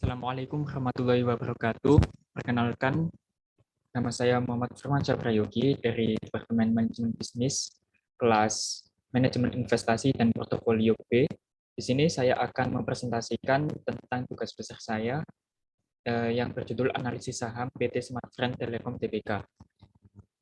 Assalamualaikum warahmatullahi wabarakatuh. Perkenalkan, nama saya Muhammad Firmansyah Prayogi dari Departemen Manajemen Bisnis, kelas Manajemen Investasi dan Portofolio B. Di sini saya akan mempresentasikan tentang tugas besar saya yang berjudul Analisis Saham PT Smartfren Telekom Tbk.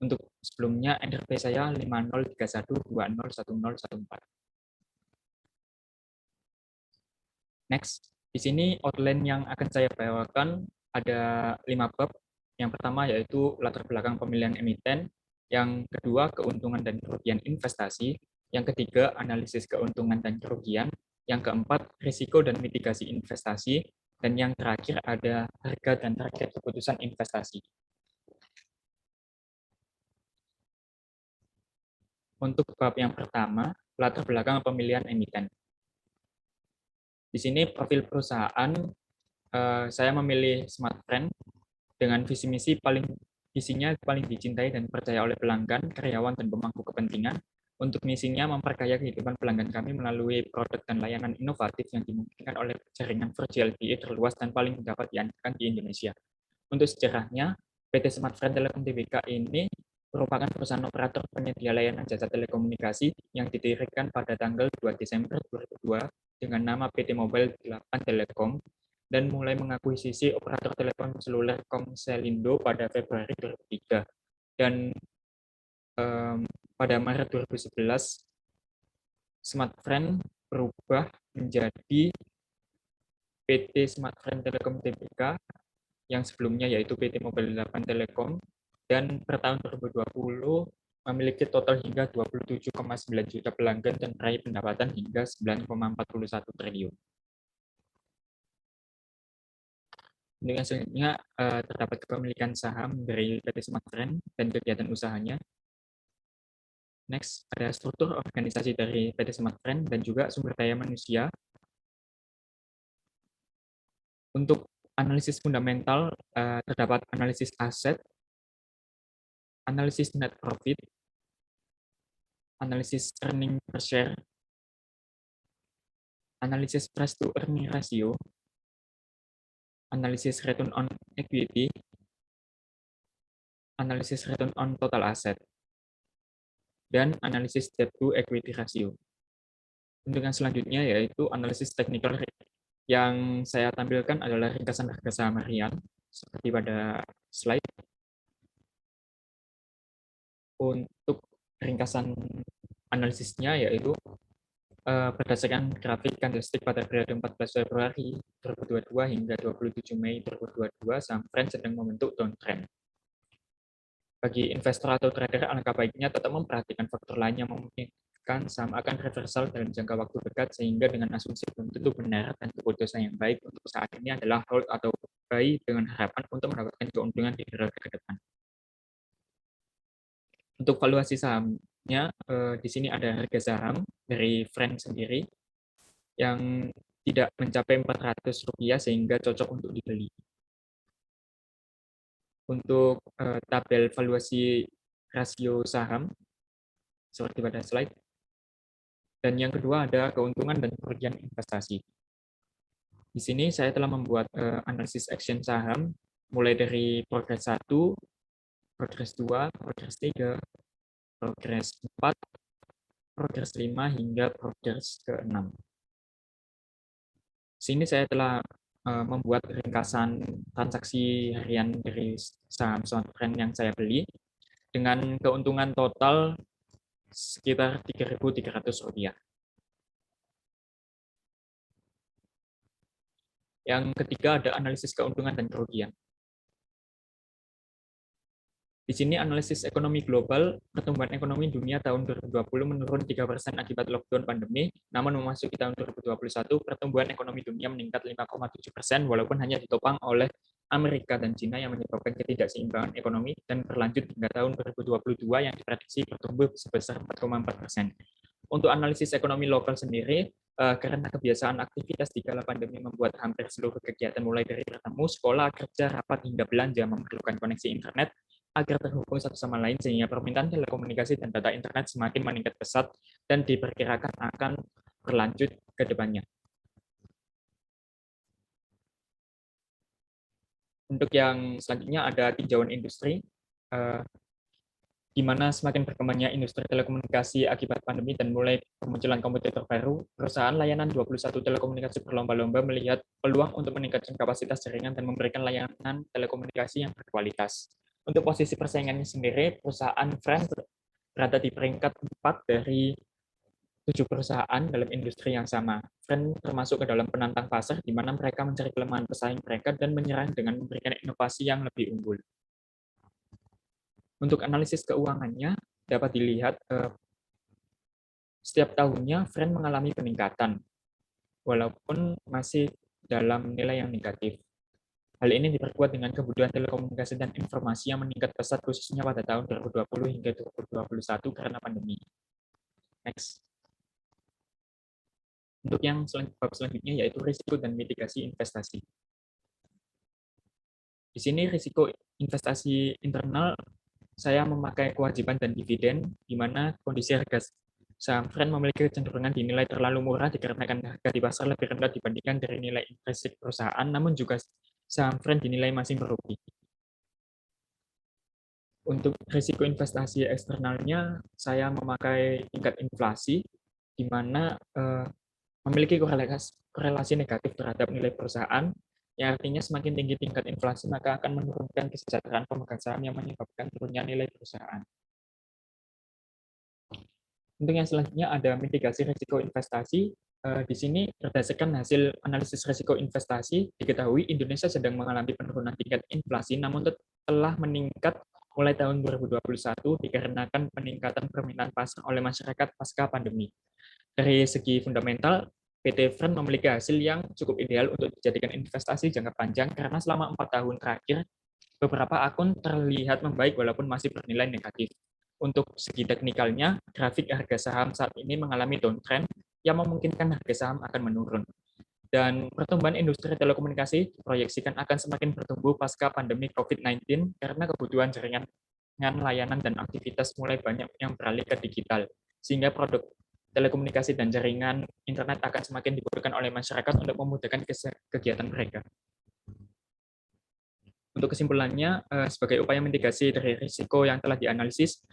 Untuk sebelumnya, NRP saya 5031201014. Next, di sini outline yang akan saya bawakan ada 5 bab. Yang pertama yaitu latar belakang pemilihan emiten, yang kedua keuntungan dan kerugian investasi, yang ketiga analisis keuntungan dan kerugian, yang keempat risiko dan mitigasi investasi, dan yang terakhir ada harga dan target keputusan investasi. Untuk bab yang pertama, latar belakang pemilihan emiten. Di sini profil perusahaan, saya memilih Smartfren dengan visi misi visinya paling dicintai dan percaya oleh pelanggan, karyawan, dan pemangku kepentingan. Untuk misinya memperkaya kehidupan pelanggan kami melalui produk dan layanan inovatif yang dimungkinkan oleh jaringan 4G LTE terluas dan paling dapat diandalkan di Indonesia. Untuk sejarahnya, PT Smartfren Telekom Tbk ini merupakan perusahaan operator penyedia layanan jasa telekomunikasi yang didirikan pada tanggal 2 Desember 2002 dengan nama PT Mobile 8 Telekom dan mulai mengakuisisi operator telepon seluler Komselindo pada Februari 2003. Dan pada Maret 2011, Smartfren berubah menjadi PT Smartfren Telekom Tbk yang sebelumnya yaitu PT Mobile 8 Telekom, dan per tahun 2020 memiliki total hingga 27,9 juta pelanggan dan meraih pendapatan hingga 9,41 triliun. Dengan selanjutnya terdapat kepemilikan saham dari PT Smartfren dan kegiatan usahanya. Next, ada struktur organisasi dari PT Smartfren dan juga sumber daya manusia. Untuk analisis fundamental, terdapat analisis aset, analisis net profit, analisis earning per share, analisis price to earning ratio, analisis return on equity, analisis return on total asset, dan analisis debt to equity ratio. Untuk yang selanjutnya yaitu analisis technical. Yang saya tampilkan adalah ringkasan harga saham harian seperti pada slide. Untuk ringkasan analisisnya yaitu berdasarkan grafik candlestick pada periode 14 Februari 2022 hingga 27 Mei 2022, saham Fren sedang membentuk downtrend. Bagi investor atau trader, alangkah baiknya tetap memperhatikan faktor lain yang memungkinkan saham akan reversal dalam jangka waktu dekat, sehingga dengan asumsi belum tentu benar dan keputusan yang baik untuk saat ini adalah hold atau buy dengan harapan untuk mendapatkan keuntungan di periode ke depan. Untuk valuasi sahamnya, di sini ada harga saham dari Fren sendiri yang tidak mencapai Rp400 sehingga cocok untuk dibeli. Untuk tabel valuasi rasio saham seperti pada slide. Dan yang kedua ada keuntungan dan kerugian investasi. Di sini saya telah membuat analisis action saham mulai dari progres 1, progres 2, progres 3, progres 4, progres 5 hingga progres ke-6. Sini saya telah membuat ringkasan transaksi harian dari saham Smartfren yang saya beli dengan keuntungan total sekitar Rp3.300. Yang ketiga ada analisis keuntungan dan kerugian. Di sini analisis ekonomi global, pertumbuhan ekonomi dunia tahun 2020 menurun 3% akibat lockdown pandemi, namun memasuki tahun 2021, pertumbuhan ekonomi dunia meningkat 5,7% walaupun hanya ditopang oleh Amerika dan Cina yang menyebabkan ketidakseimbangan ekonomi dan berlanjut hingga tahun 2022 yang diprediksi bertumbuh sebesar 4,4%. Untuk analisis ekonomi lokal sendiri, karena kebiasaan aktivitas di kala pandemi membuat hampir seluruh kegiatan mulai dari bertemu, sekolah, kerja, rapat, hingga belanja memerlukan koneksi internet agar terhubung satu sama lain, sehingga permintaan telekomunikasi dan data internet semakin meningkat pesat dan diperkirakan akan berlanjut ke depannya. Untuk yang selanjutnya ada tinjauan industri, eh, di mana semakin berkembangnya industri telekomunikasi akibat pandemi dan mulai kemunculan kompetitor baru, perusahaan layanan 21 telekomunikasi berlomba-lomba melihat peluang untuk meningkatkan kapasitas jaringan dan memberikan layanan telekomunikasi yang berkualitas. Untuk posisi persaingannya sendiri, perusahaan Friend berada di peringkat 4 dari 7 perusahaan dalam industri yang sama. Friend termasuk ke dalam penantang pasar, di mana mereka mencari kelemahan pesaing mereka dan menyerang dengan memberikan inovasi yang lebih unggul. Untuk analisis keuangannya, dapat dilihat setiap tahunnya Friend mengalami peningkatan, walaupun masih dalam nilai yang negatif. Hal ini diperkuat dengan kebutuhan telekomunikasi dan informasi yang meningkat pesat khususnya pada tahun 2020 hingga 2021 karena pandemi. Next. Untuk yang bab selanjutnya yaitu risiko dan mitigasi investasi. Di sini risiko investasi internal saya memakai kewajiban dan dividen, di mana kondisi harga saham Friend memiliki kecenderungan dinilai terlalu murah dikarenakan harga di pasar lebih rendah dibandingkan dari nilai intrinsik perusahaan, namun juga saham Friend dinilai masih merugi. Untuk risiko investasi eksternalnya, saya memakai tingkat inflasi, di mana memiliki korelasi negatif terhadap nilai perusahaan, yang artinya semakin tinggi tingkat inflasi, maka akan menurunkan kesejahteraan pemegang saham yang menyebabkan turunnya nilai perusahaan. Untuk yang selanjutnya ada mitigasi risiko investasi. Di sini berdasarkan hasil analisis risiko investasi, diketahui Indonesia sedang mengalami penurunan tingkat inflasi, namun telah meningkat mulai tahun 2021 dikarenakan peningkatan permintaan pasar oleh masyarakat pasca pandemi. Dari segi fundamental, PT Friend memiliki hasil yang cukup ideal untuk dijadikan investasi jangka panjang karena selama 4 tahun terakhir, beberapa akun terlihat membaik walaupun masih bernilai negatif. Untuk segi teknikalnya, grafik harga saham saat ini mengalami downtrend yang memungkinkan harga saham akan menurun. Dan pertumbuhan industri telekomunikasi diproyeksikan akan semakin bertumbuh pasca pandemi COVID-19 karena kebutuhan jaringan layanan dan aktivitas mulai banyak yang beralih ke digital, sehingga produk telekomunikasi dan jaringan internet akan semakin dibutuhkan oleh masyarakat untuk memudahkan kegiatan mereka. Untuk kesimpulannya, sebagai upaya mitigasi dari risiko yang telah dianalisis,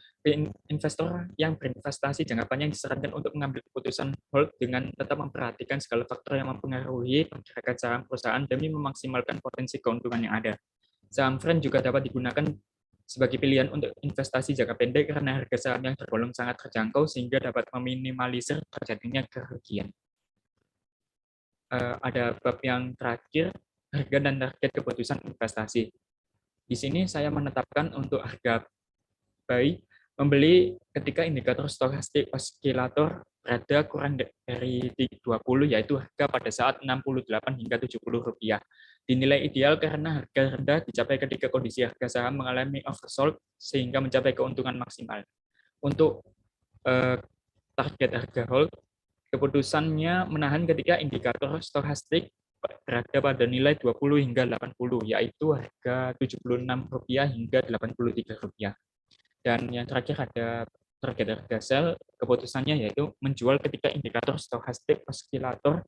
investor yang berinvestasi jangka panjang disarankan untuk mengambil keputusan hold dengan tetap memperhatikan segala faktor yang mempengaruhi pergerakan saham perusahaan demi memaksimalkan potensi keuntungan yang ada. Saham Friend juga dapat digunakan sebagai pilihan untuk investasi jangka pendek karena harga saham yang tergolong sangat terjangkau sehingga dapat meminimalisir terjadinya kerugian. Ada bab yang terakhir, harga dan target keputusan investasi. Di sini saya menetapkan untuk harga buy membeli ketika indikator stokastik oscillator berada kurang dari 20, yaitu harga pada saat 68 hingga 70 rupiah. Dinilai ideal karena harga rendah dicapai ketika kondisi harga saham mengalami oversold sehingga mencapai keuntungan maksimal. Untuk target harga hold, keputusannya menahan ketika indikator stokastik berada pada nilai 20 hingga 80, yaitu harga Rp76 hingga Rp83. Dan yang terakhir ada target harga sell, keputusannya yaitu menjual ketika indikator stokastik oscillator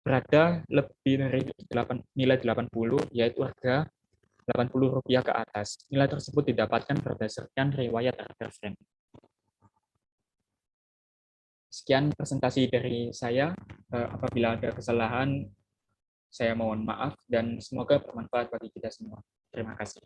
berada lebih dari nilai 80, yaitu harga Rp80 ke atas. Nilai tersebut didapatkan berdasarkan riwayat harga Friend. Sekian presentasi dari saya. Apabila ada kesalahan, saya mohon maaf dan semoga bermanfaat bagi kita semua. Terima kasih.